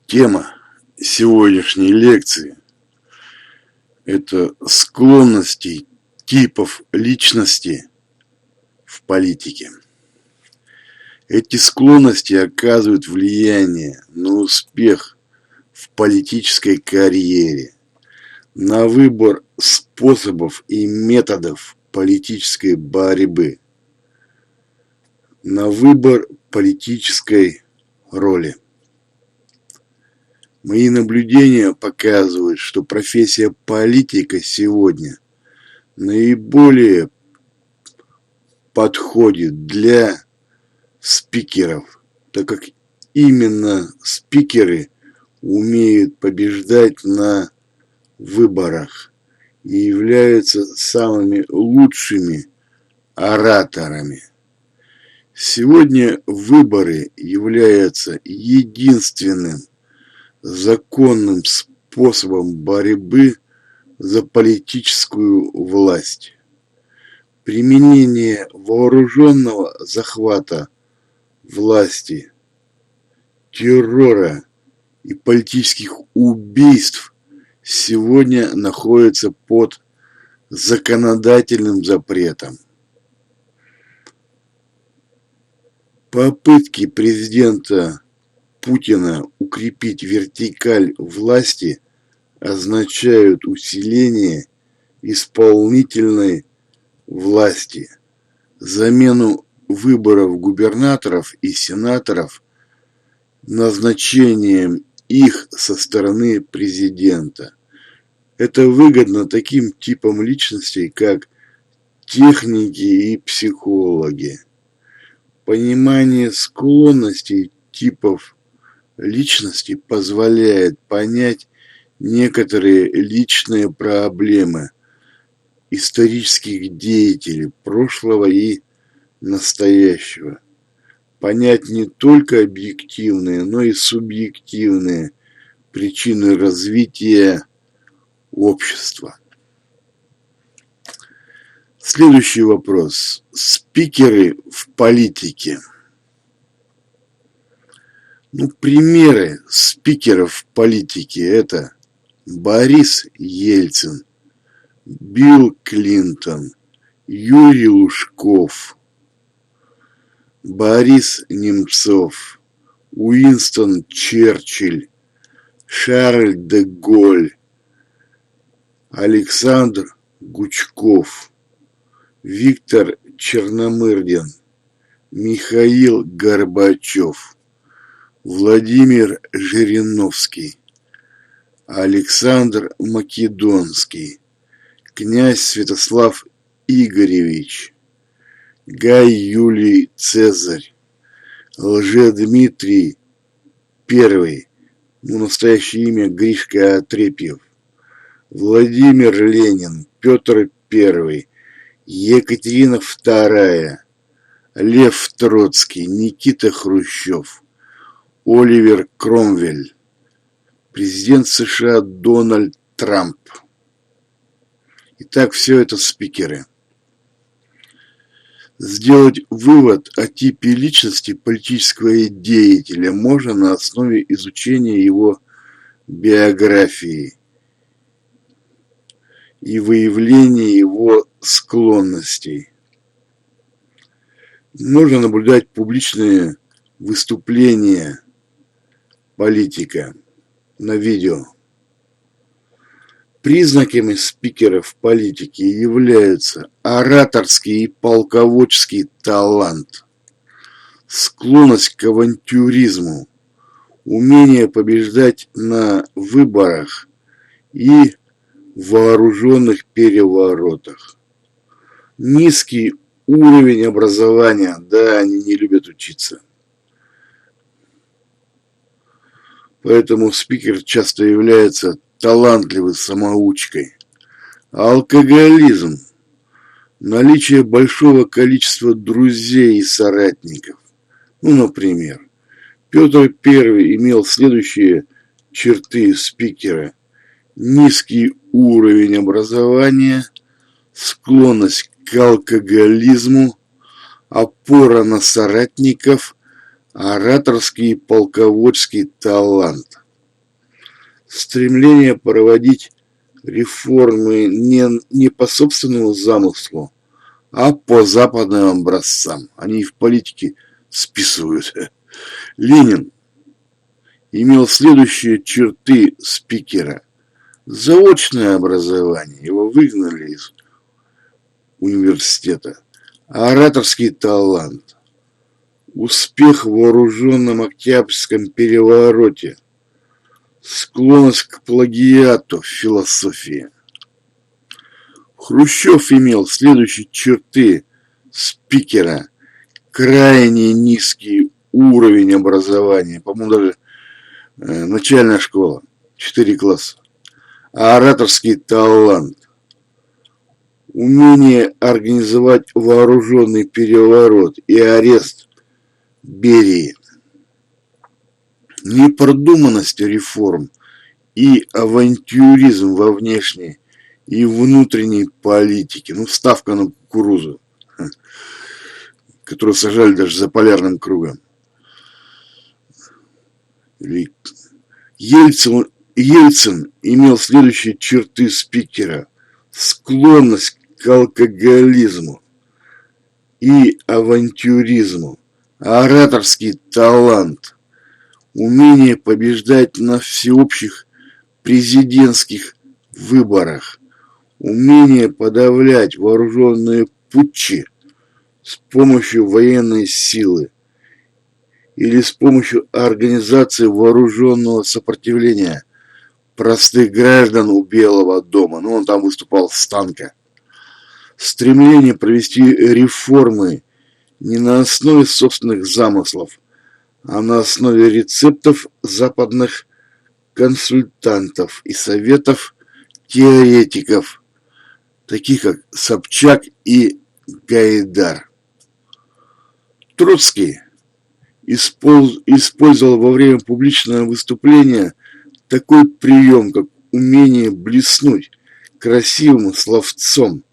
Тема сегодняшней лекции – это склонности типов личности в политике. Эти склонности оказывают влияние на успех в политической карьере, на выбор способов и методов политической борьбы, на выбор политической роли. Мои наблюдения показывают, что профессия политика сегодня наиболее подходит для спикеров, так как именно спикеры умеют побеждать на выборах и являются самыми лучшими ораторами. Сегодня выборы являются единственным законным способом борьбы за политическую власть. Применение вооруженного захвата власти, террора и политических убийств сегодня находится под законодательным запретом. Попытки президента Путина укрепить вертикаль власти означают усиление исполнительной власти, замену выборов губернаторов и сенаторов назначением их со стороны президента. Это выгодно таким типам личностей, как техники и психологи. Понимание склонностей типов личности позволяет понять некоторые личные проблемы исторических деятелей прошлого и настоящего. Понять не только объективные, но и субъективные причины развития общества. Следующий вопрос. Спикеры в политике. Примеры спикеров в политике – это Борис Ельцин, Билл Клинтон, Юрий Лужков, Борис Немцов, Уинстон Черчилль, Шарль де Голль, Александр Гучков, Виктор Черномырдин, Михаил Горбачев, Владимир Жириновский, Александр Македонский, князь Святослав Игоревич, Гай Юлий Цезарь, Лжедмитрий I, настоящее имя Гришка Отрепьев, Владимир Ленин, Петр I, Екатерина II, Лев Троцкий, Никита Хрущев, Оливер Кромвель, президент США Дональд Трамп. Итак, все это спикеры. Сделать вывод о типе личности политического деятеля можно на основе изучения его биографии и выявления его склонностей. Можно наблюдать публичные выступления политика на видео. Признаками спикеров в политике являются ораторский и полководческий талант, склонность к авантюризму, умение побеждать на выборах и вооруженных переворотах, низкий уровень образования, да, они не любят учиться. Поэтому спикер часто является талантливой самоучкой. Алкоголизм, наличие большого количества друзей и соратников. Например, Петр I имел следующие черты спикера: низкий уровень образования, склонность к алкоголизму, опора на соратников, ораторский и полководческий талант. стремление проводить реформы не по собственному замыслу, а по западным образцам. Они в политике списывают. Ленин имел следующие черты спикера. Заочное образование, его выгнали из университета. Ораторский талант, успех в вооруженном Октябрьском перевороте, склонность к плагиату в философии. Хрущев имел следующие черты спикера. Крайне низкий уровень образования, по-моему, даже начальная школа, 4 класса. Ораторский талант, умение организовать вооруженный переворот и арест Берии, непродуманность реформ и авантюризм во внешней и внутренней политике. Ну, ставка на кукурузу, которую сажали даже за полярным кругом. Ельцин имел следующие черты спикера. Склонность к алкоголизму и авантюризму, ораторский талант, умение побеждать на всеобщих президентских выборах, умение подавлять вооруженные путчи с помощью военной силы или с помощью организации вооруженного сопротивления простых граждан у Белого дома. Ну, он там выступал с танка. Стремление провести реформы не на основе собственных замыслов, а на основе рецептов западных консультантов и советов теоретиков, таких как Собчак и Гайдар. Троцкий использовал во время публичного выступления такой прием, как умение блеснуть красивым словцом.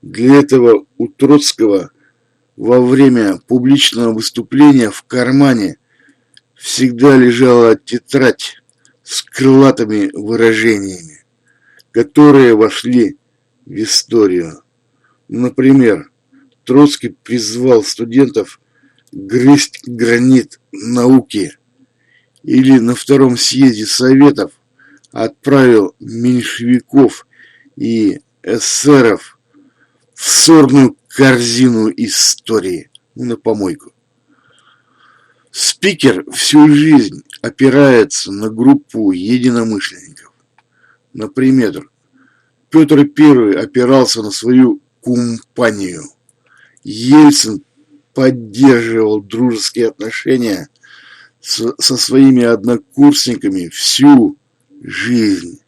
Для этого у Троцкого во время публичного выступления в кармане всегда лежала тетрадь с крылатыми выражениями, которые вошли в историю. Например, Троцкий призвал студентов грызть гранит науки, или на втором съезде Советов отправил меньшевиков и эсеров в сорную корзину истории, на помойку. Спикер всю жизнь опирается на группу единомышленников. Например, Петр I опирался на свою компанию. Ельцин поддерживал дружеские отношения со своими однокурсниками всю жизнь.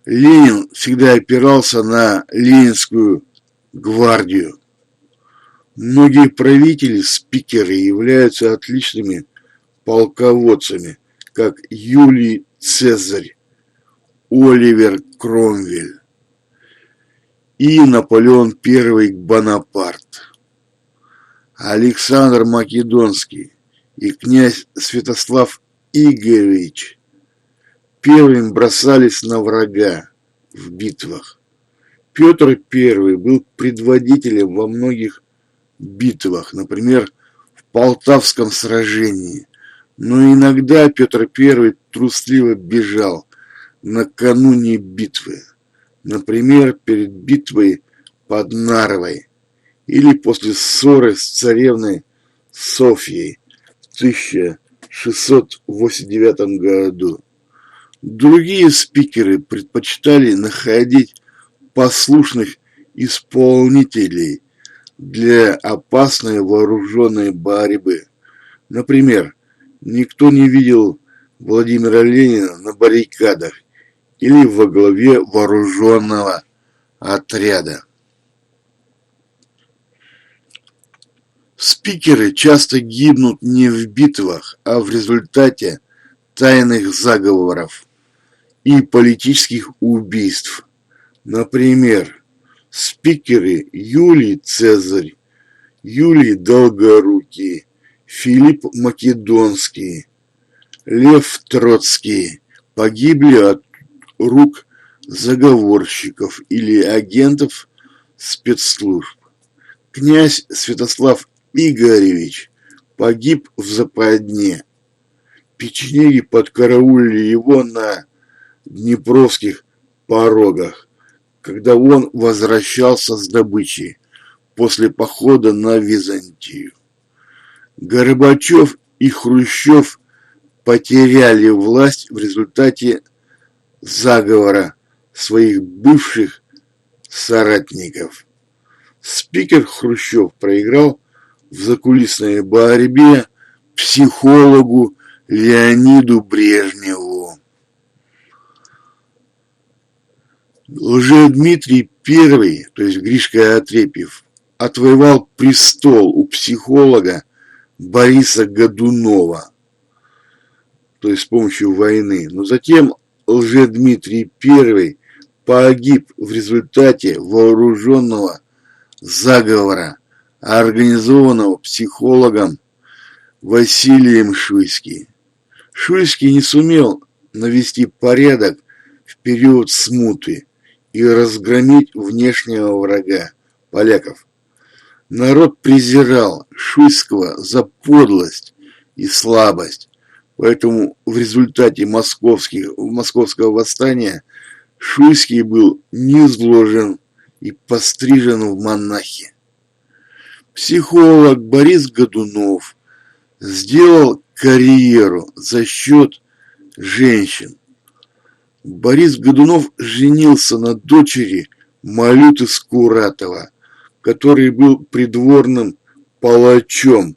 Ленин всегда опирался на Ленинскую гвардию. Многие правители, спикеры являются отличными полководцами, как Юлий Цезарь, Оливер Кромвель и Наполеон I Бонапарт, Александр Македонский и князь Святослав Игоревич первыми бросались на врага в битвах. Петр I был предводителем во многих битвах, например, в Полтавском сражении, но иногда Петр I трусливо бежал накануне битвы, например, перед битвой под Нарвой или после ссоры с царевной Софьей в 1689 году. Другие спикеры предпочитали находить послушных исполнителей для опасной вооруженной борьбы. Например, никто не видел Владимира Ленина на баррикадах или во главе вооруженного отряда. Спикеры часто гибнут не в битвах, а в результате тайных заговоров и политических убийств. Например, спикеры Юлий Цезарь, Юлий Долгорукий, Филипп Македонский, Лев Троцкий погибли от рук заговорщиков или агентов спецслужб. Князь Святослав Игоревич погиб в западне. Печенеги подкараулили его на Днепровских порогах, когда он возвращался с добычей после похода на Византию. Горбачев и Хрущев потеряли власть в результате заговора своих бывших соратников. Спикер Хрущев проиграл в закулисной борьбе психологу Леониду Брежневу. Лжедмитрий I, то есть Гришка Отрепьев, отвоевал престол у психолога Бориса Годунова, то есть с помощью войны. Но затем Лжедмитрий I погиб в результате вооруженного заговора, организованного психологом Василием Шуйским. Шуйский не сумел навести порядок в период смуты и разгромить внешнего врага – поляков. Народ презирал Шуйского за подлость и слабость, поэтому в результате московского восстания Шуйский был низложен и пострижен в монахи. Психолог Борис Годунов сделал карьеру за счет женщин. Борис Годунов женился на дочери Малюты Скуратова, который был придворным палачом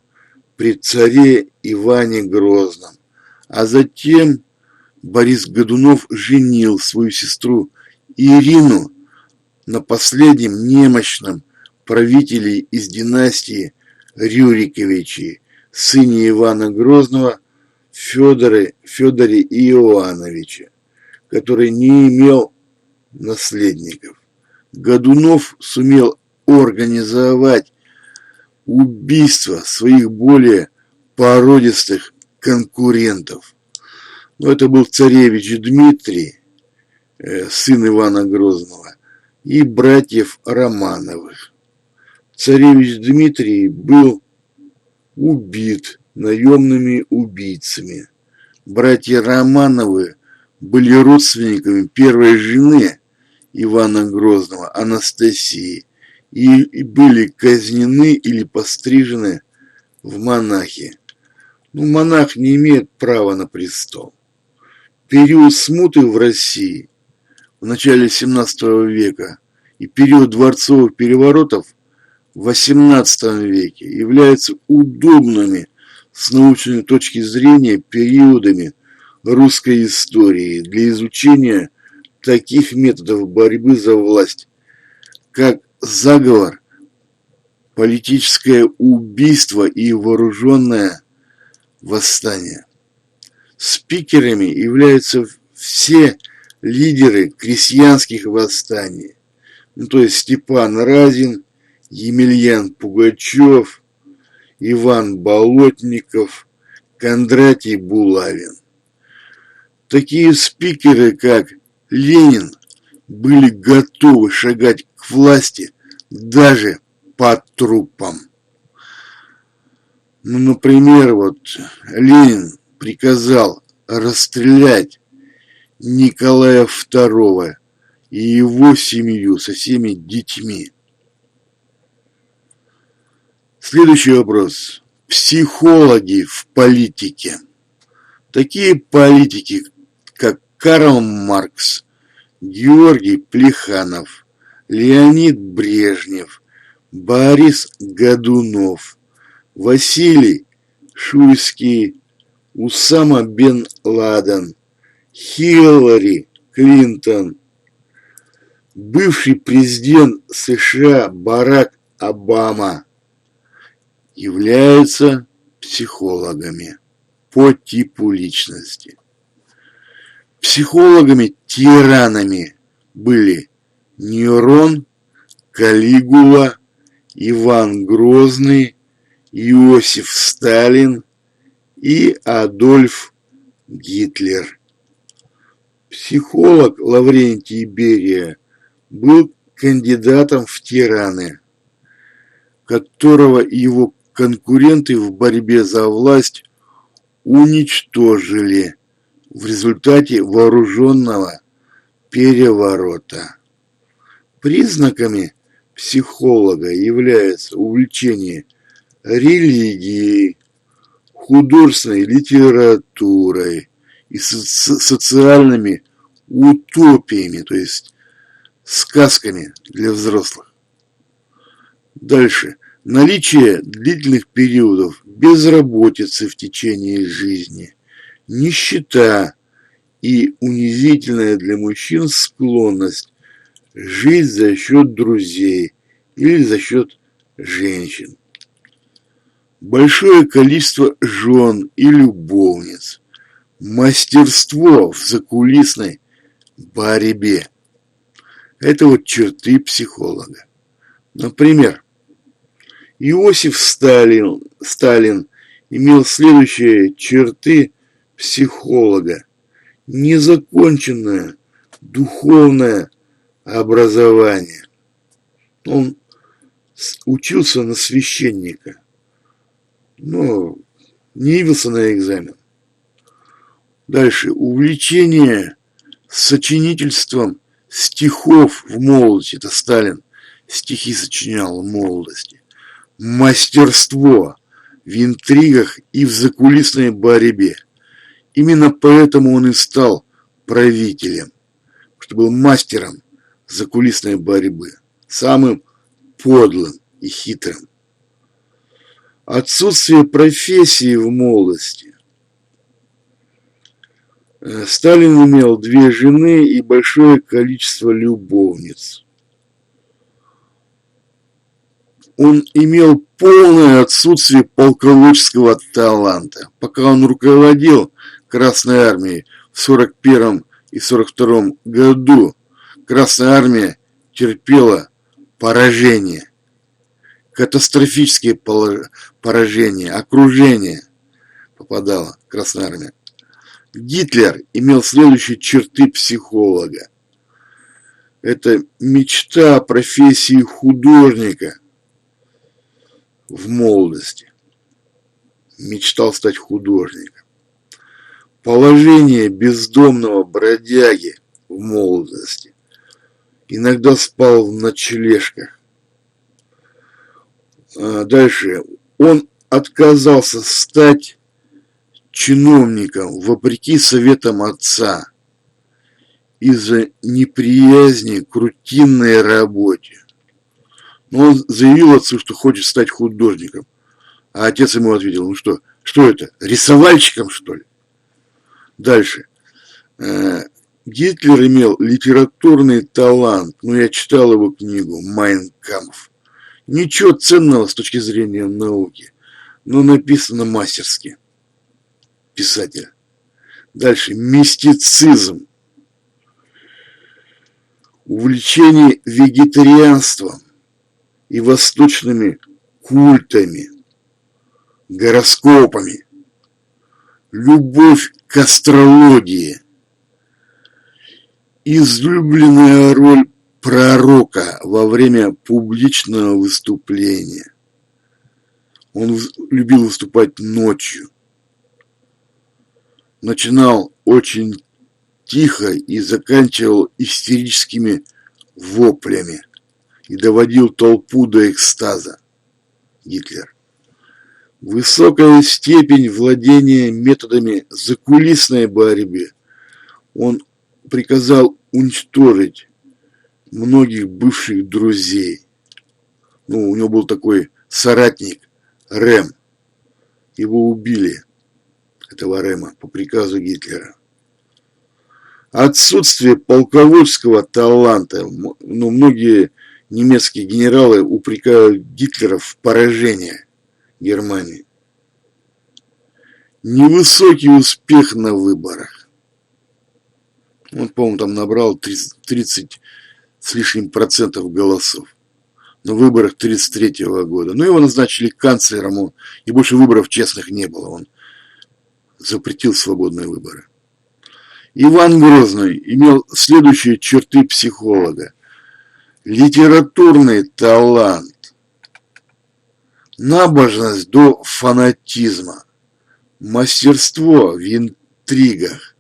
при царе Иване Грозном. А затем Борис Годунов женил свою сестру Ирину на последнем немощном правителе из династии Рюриковичей, сыне Ивана Грозного Федоре Иоановича, который не имел наследников. Годунов сумел организовать убийство своих более породистых конкурентов. Но это был царевич Дмитрий, сын Ивана Грозного, и братьев Романовых. Царевич Дмитрий был убит наемными убийцами. Братья Романовы были родственниками первой жены Ивана Грозного, Анастасии, и были казнены или пострижены в монахи. Но монах не имеет права на престол. Период смуты в России в начале 17 века и период дворцовых переворотов в XVIII веке являются удобными с научной точки зрения периодами русской истории для изучения таких методов борьбы за власть, как заговор, политическое убийство и вооруженное восстание. Спикерами являются все лидеры крестьянских восстаний, то есть Степан Разин, Емельян Пугачев, Иван Болотников, Кондратий Булавин. Такие спикеры, как Ленин, были готовы шагать к власти даже по трупам. Ну, например, Ленин приказал расстрелять Николая II и его семью со всеми детьми. Следующий вопрос. Психологи в политике. Такие политики, как Карл Маркс, Георгий Плеханов, Леонид Брежнев, Борис Годунов, Василий Шуйский, Усама бен Ладен, Хиллари Клинтон, бывший президент США Барак Обама являются психологами по типу личности. Психологами-тиранами были Нерон, Калигула, Иван Грозный, Иосиф Сталин и Адольф Гитлер. Психолог Лаврентий Берия был кандидатом в тираны, которого его конкуренты в борьбе за власть уничтожили в результате вооруженного переворота. Признаками психолога являются увлечение религией, художественной литературой и социальными утопиями, то есть сказками для взрослых. Дальше. Наличие длительных периодов безработицы в течение жизни, нищета и унизительная для мужчин склонность жить за счет друзей или за счет женщин. Большое количество жен и любовниц. Мастерство в закулисной борьбе. Это вот черты психолога. Например, Иосиф Сталин имел следующие черты психолога. Незаконченное духовное образование. Он учился на священника, но не явился на экзамен. Дальше. Увлечение сочинительством стихов в молодости. Это Сталин стихи сочинял в молодости. Мастерство в интригах и в закулисной борьбе. Именно поэтому он и стал правителем, что был мастером закулисной борьбы, самым подлым и хитрым. Отсутствие профессии в молодости. Сталин имел 2 жены и большое количество любовниц. Он имел полное отсутствие полководческого таланта. Пока он руководил Красной армией в 1941 и 1942 году, Красная армия терпела поражение, катастрофические поражения, окружение попадала Красная армия. Гитлер имел следующие черты психолога. Это мечта о профессии художника в молодости. Мечтал стать художником. Положение бездомного бродяги в молодости. Иногда спал в ночлежках. Дальше. Он отказался стать чиновником вопреки советам отца из-за неприязни к рутинной работе. Но он заявил отцу, что хочет стать художником. А отец ему ответил, ну что это, рисовальщиком, что ли? Дальше. Гитлер имел литературный талант, я читал его книгу «Майн кампф». Ничего ценного с точки зрения науки, но написано мастерски. Писатель. Дальше. Мистицизм. Увлечение вегетарианством и восточными культами, гороскопами, любовь к астрологии, излюбленная роль пророка во время публичного выступления. Он любил выступать ночью. Начинал очень тихо и заканчивал истерическими воплями и доводил толпу до экстаза. Гитлер. Высокая степень владения методами закулисной борьбы. Он приказал уничтожить многих бывших друзей. У него был такой соратник Рэм. Его убили, этого Рэма, по приказу Гитлера. Отсутствие полководческого таланта. Многие немецкие генералы упрекают Гитлера в поражении Германии. Невысокий успех на выборах. Он, по-моему, там набрал 30 с лишним процентов голосов на выборах 1933 года. Его назначили канцлером, и больше выборов честных не было. Он запретил свободные выборы. Иван Грозный имел следующие черты психолога. Литературный талант, набожность до фанатизма, мастерство в интригах,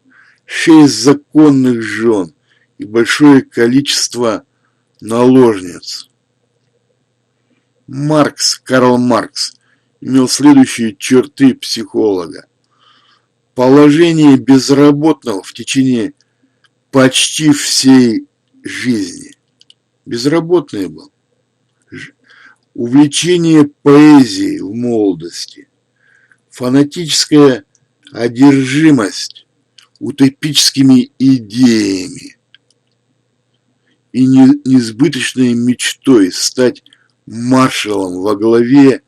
6 законных жен и большое количество наложниц. Карл Маркс имел следующие черты психолога. Положение безработного в течение почти всей жизни. Безработный был. Увлечение поэзией в молодости. Фанатическая одержимость утопическими идеями и несбыточной мечтой стать маршалом во главе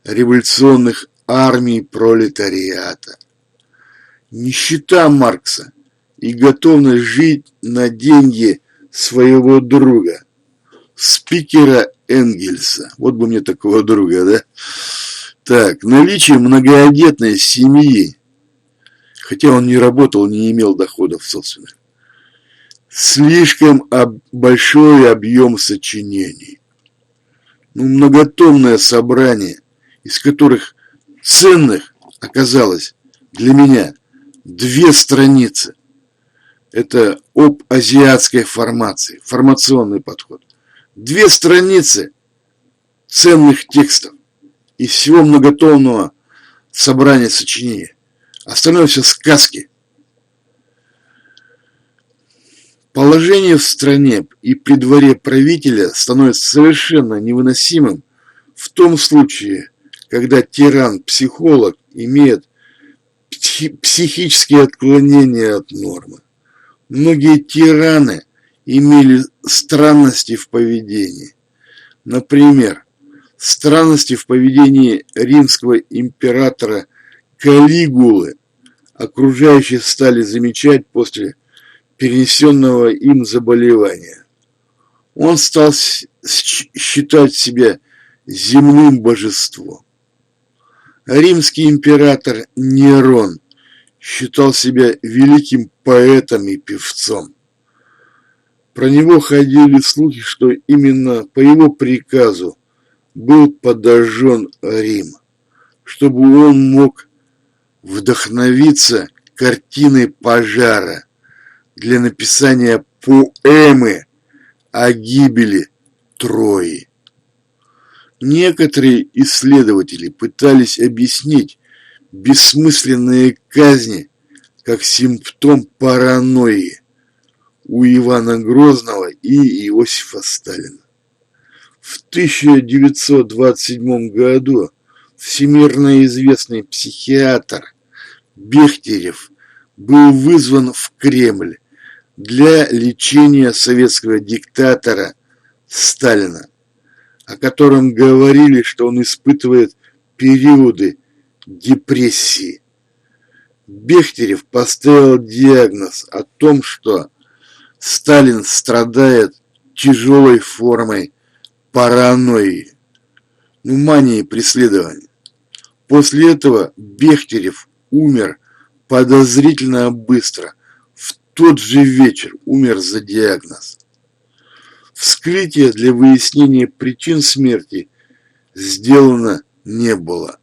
революционных армий пролетариата. Нищета Маркса и готовность жить на деньги своего друга, спикера Энгельса. Вот бы мне такого друга, да? Так, наличие многодетной семьи, хотя он не работал, не имел доходов собственных. Слишком большой объем сочинений. Многотомное собрание, из которых ценных оказалось для меня 2 страницы. Это об азиатской формации, формационный подход. 2 страницы ценных текстов из всего многотомного собрания сочинений. Остальное все сказки. Положение в стране и при дворе правителя становится совершенно невыносимым в том случае, когда тиран-психолог имеет психические отклонения от нормы. Многие тираны имели странности в поведении. Например, странности в поведении римского императора Калигулы окружающие стали замечать после перенесенного им заболевания. Он стал считать себя земным божеством. Римский император Нерон считал себя великим поэтом и певцом. Про него ходили слухи, что именно по его приказу был подожжен Рим, чтобы он мог вдохновиться картиной пожара для написания поэмы о гибели Трои. Некоторые исследователи пытались объяснить бессмысленные казни как симптом паранойи у Ивана Грозного и Иосифа Сталина. В 1927 году всемирно известный психиатр Бехтерев был вызван в Кремль для лечения советского диктатора Сталина, о котором говорили, что он испытывает периоды депрессии. Бехтерев поставил диагноз о том, что Сталин страдает тяжелой формой паранойи, мании преследования. После этого Бехтерев умер подозрительно быстро. В тот же вечер умер за диагноз. Вскрытия для выяснения причин смерти сделано не было.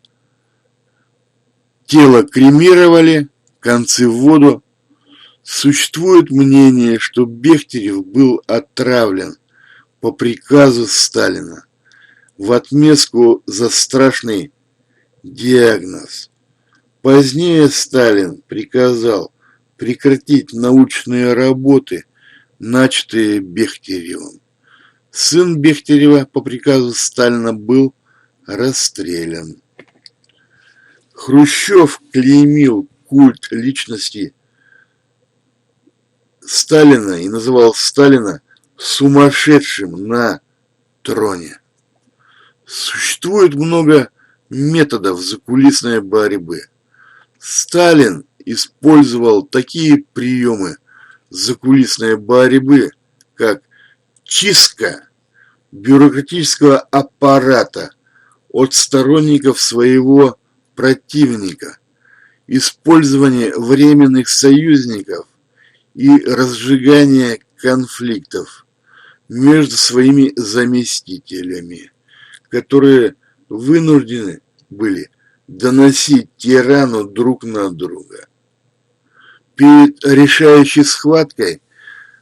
Тело кремировали, концы в воду. Существует мнение, что Бехтерев был отравлен по приказу Сталина в отместку за страшный диагноз. Позднее Сталин приказал прекратить научные работы, начатые Бехтеревым. Сын Бехтерева по приказу Сталина был расстрелян. Хрущев клеймил культ личности Сталина и называл Сталина сумасшедшим на троне. Существует много методов закулисной борьбы. Сталин использовал такие приемы закулисной борьбы, как чистка бюрократического аппарата от сторонников своего противника, использование временных союзников и разжигания конфликтов между своими заместителями, которые вынуждены были доносить тирану друг на друга. Перед решающей схваткой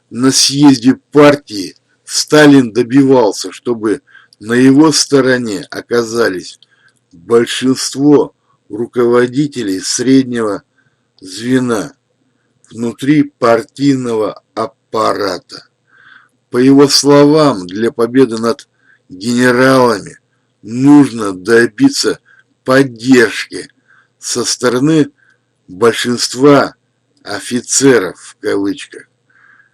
на съезде партии Сталин добивался, чтобы на его стороне оказались большинство руководителей среднего звена внутри партийного аппарата. По его словам, для победы над генералами нужно добиться поддержки со стороны большинства офицеров в кавычках.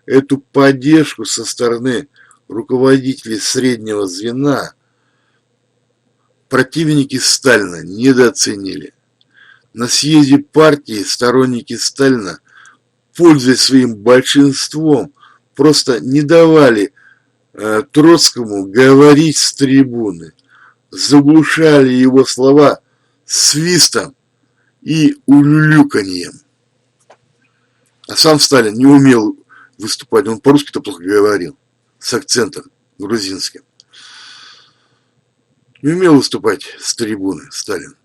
Эту поддержку со стороны руководителей среднего звена противники Сталина недооценили. На съезде партии сторонники Сталина, пользуясь своим большинством, просто не давали Троцкому говорить с трибуны, заглушали его слова свистом и улюлюканьем. А сам Сталин не умел выступать, он по-русски-то плохо говорил, с акцентом грузинским. Не умел выступать с трибуны Сталин.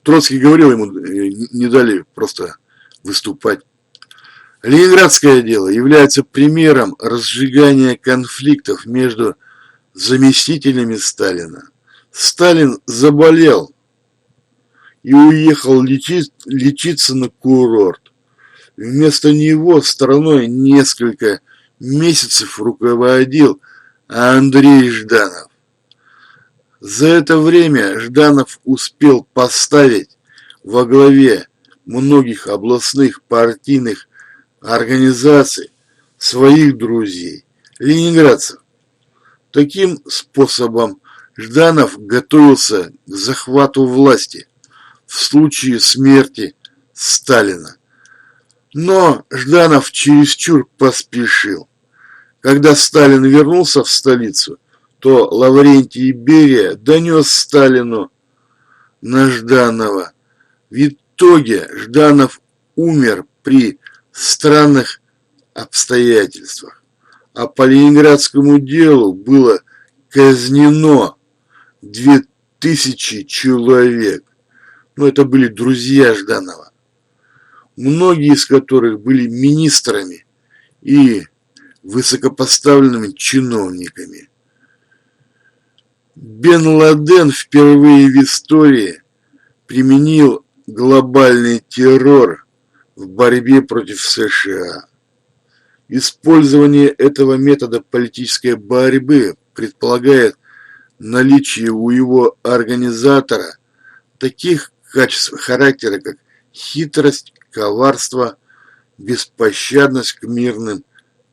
Троцкий говорил, ему не дали просто выступать. Ленинградское дело является примером разжигания конфликтов между заместителями Сталина. Сталин заболел и уехал лечиться на курорт. Вместо него страной несколько месяцев руководил Андрей Жданов. За это время Жданов успел поставить во главе многих областных партийных организаций своих друзей, ленинградцев. Таким способом Жданов готовился к захвату власти в случае смерти Сталина. Но Жданов чересчур поспешил. Когда Сталин вернулся в столицу, то Лаврентий Берия донес Сталину на Жданова. В итоге Жданов умер при странных обстоятельствах, а по Ленинградскому делу было казнено 2000 человек. Но это были друзья Жданова, многие из которых были министрами и высокопоставленными чиновниками. Бен Ладен впервые в истории применил глобальный террор в борьбе против США. Использование этого метода политической борьбы предполагает наличие у его организатора таких качеств характера, как хитрость, коварство, беспощадность к мирным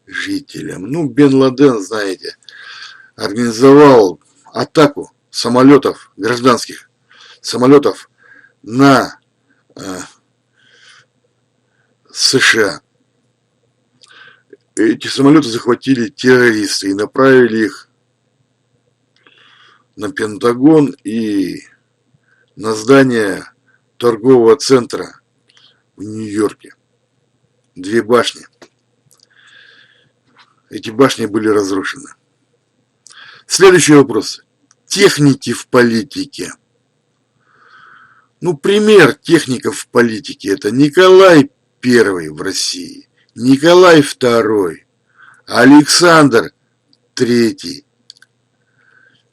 жителям. Ну, Бен Ладен, знаете, организовал атаку самолетов, гражданских самолетов на США. Эти самолеты захватили террористы и направили их на Пентагон и на здание торгового центра в Нью-Йорке. 2 башни. Эти башни были разрушены. Следующий вопрос. Техники в политике. Ну, пример техников в политике – это Николай I в России, Николай II, Александр III,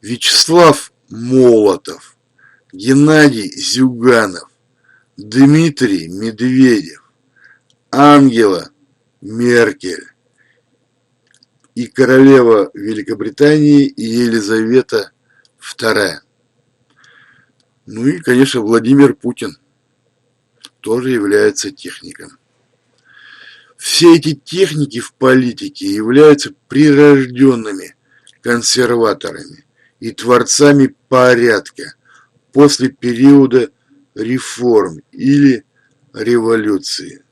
Вячеслав Молотов, Геннадий Зюганов, Дмитрий Медведев, Ангела Меркель и королева Великобритании Елизавета II. Ну и, конечно, Владимир Путин тоже является техником. Все эти техники в политике являются прирожденными консерваторами и творцами порядка после периода реформ или революции.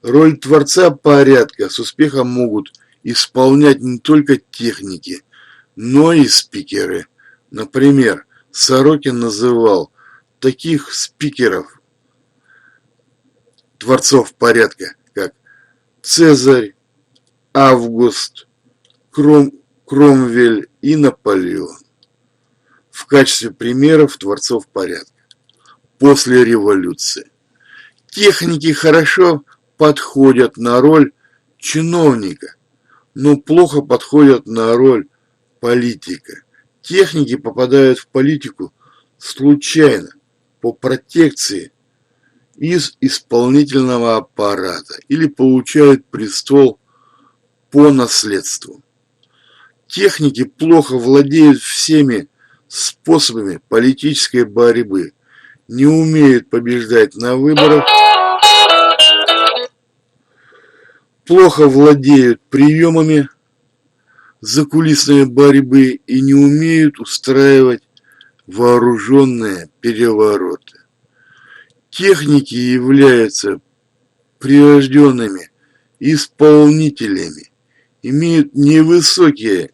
Роль творца порядка с успехом могут исполнять не только техники, но и спикеры. Например, Сорокин называл таких спикеров, творцов порядка, как Цезарь, Август, Кромвель и Наполеон в качестве примеров творцов порядка после революции. Техники хорошо подходят на роль чиновника, но плохо подходят на роль политика. Техники попадают в политику случайно, по протекции из исполнительного аппарата или получают престол по наследству. Техники плохо владеют всеми способами политической борьбы, не умеют побеждать на выборах, плохо владеют приемами закулисной борьбы и не умеют устраивать вооруженные перевороты. Техники являются прирожденными исполнителями, имеют невысокие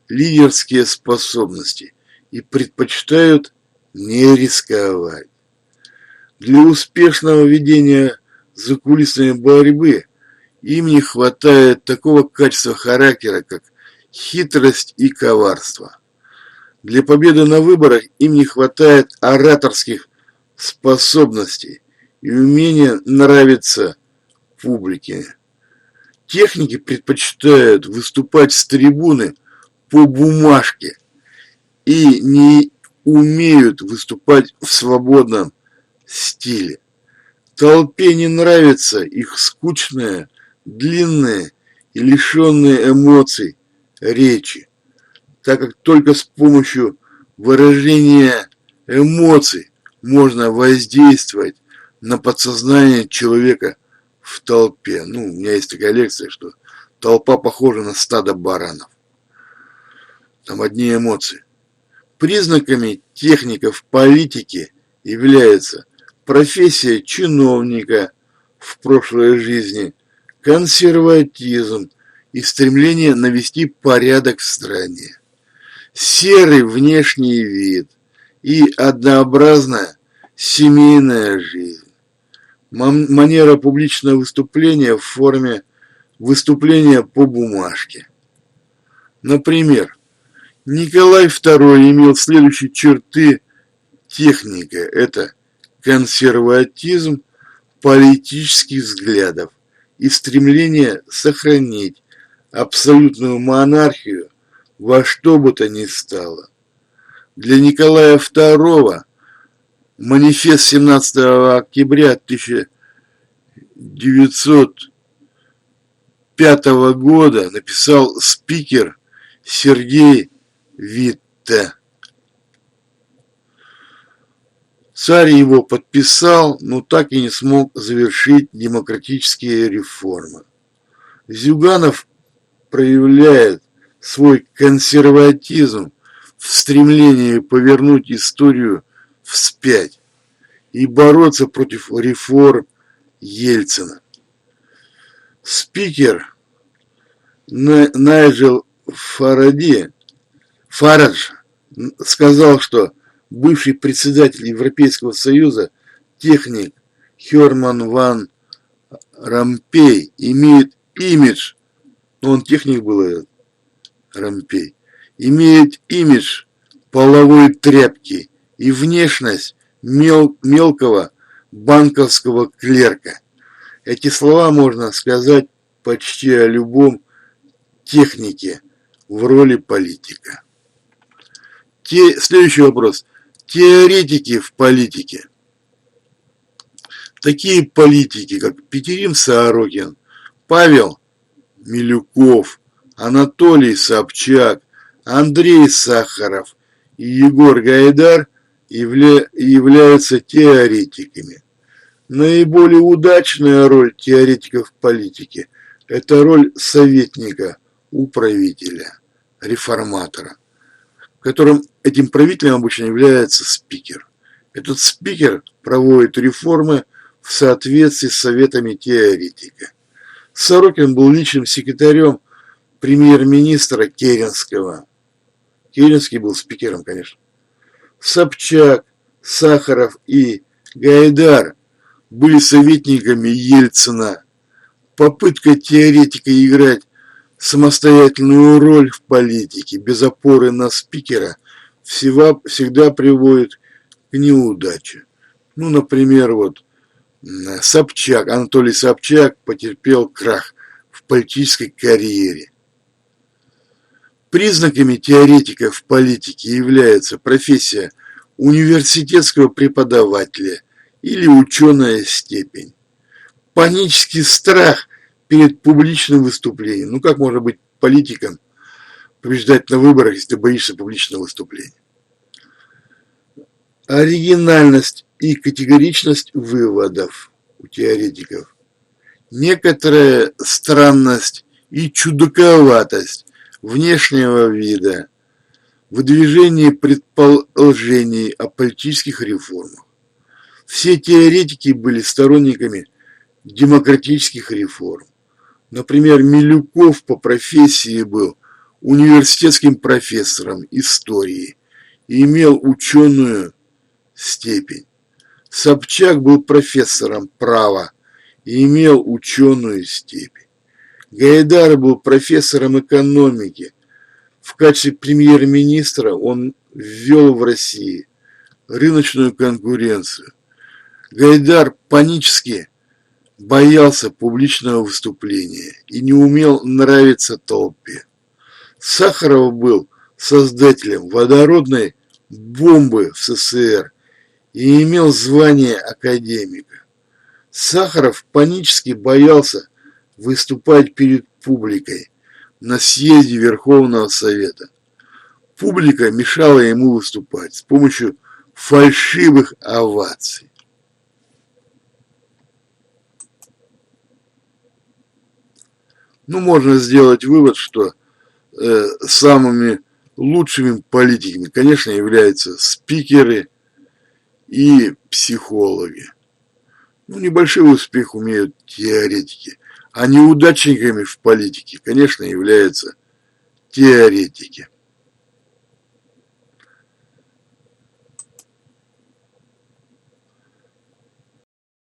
лидерские способности и предпочитают не рисковать. Для успешного ведения закулисной борьбы им не хватает такого качества характера, как хитрость и коварство. Для победы на выборах им не хватает ораторских способностей и умения нравиться публике. Техники предпочитают выступать с трибуны по бумажке и не умеют выступать в свободном стиле. Толпе не нравится их скучная, длинная и лишенная эмоций речи, так как только с помощью выражения эмоций можно воздействовать на подсознание человека в толпе. Ну, у меня есть такая лекция, что толпа похожа на стадо баранов. Там одни эмоции. Признаками техников политики является профессия чиновника в прошлой жизни, консерватизм и стремление навести порядок в стране, серый внешний вид и однообразная семейная жизнь, манера публичного выступления в форме выступления по бумажке. Например, Николай II имел следующие черты техника. Это консерватизм политических взглядов и стремление сохранить абсолютную монархию во что бы то ни стало. Для Николая II манифест 17 октября 1905 года написал спикер Сергей Витте. Царь его подписал, но так и не смог завершить демократические реформы. Зюганов проявляет свой консерватизм в стремлении повернуть историю вспять и бороться против реформ Ельцина. Спикер Найджел Фарадж сказал, что бывший председатель Европейского Союза, техник Херман ван Ромпей, имеет имидж, он техник был, Ромпей, имеет имидж половой тряпки и внешность мелкого банковского клерка. Эти слова можно сказать почти о любом технике в роли политика. Следующий вопрос. Теоретики в политике. Такие политики, как Петерим Сорокин, Павел Милюков, Анатолий Собчак, Андрей Сахаров и Егор Гайдар являются теоретиками. Наиболее удачная роль теоретиков в политике – это роль советника у правителя, реформатора, которым этим правителем обычно является спикер. Этот спикер проводит реформы в соответствии с советами теоретика. Сорокин был личным секретарем премьер-министра Керенского. Керенский был спикером, конечно. Собчак, Сахаров и Гайдар были советниками Ельцина. Попытка теоретика играть самостоятельную роль в политике без опоры на спикера всегда приводит к неудаче. Ну, например, вот Собчак, Анатолий Собчак потерпел крах в политической карьере. Признаками теоретика в политике является профессия университетского преподавателя или ученая степень. Панический страх перед публичным выступлением. Ну как можно быть политиком, побеждать на выборах, если ты боишься публичного выступления? Оригинальность и категоричность выводов у теоретиков. Некоторая странность и чудаковатость внешнего вида, выдвижение предположений о политических реформах. Все теоретики были сторонниками демократических реформ. Например, Милюков по профессии был университетским профессором истории и имел ученую степень. Собчак был профессором права и имел ученую степень. Гайдар был профессором экономики. В качестве премьер-министра он ввел в России рыночную конкуренцию. Гайдар панически боялся публичного выступления и не умел нравиться толпе. Сахаров был создателем водородной бомбы в СССР и имел звание академика. Сахаров панически боялся выступать перед публикой на съезде Верховного Совета. Публика мешала ему выступать с помощью фальшивых оваций. Ну, можно сделать вывод, что самыми лучшими политиками, конечно, являются спикеры и психологи. Ну, небольшой успех умеют теоретики, а неудачниками в политике, конечно, являются теоретики.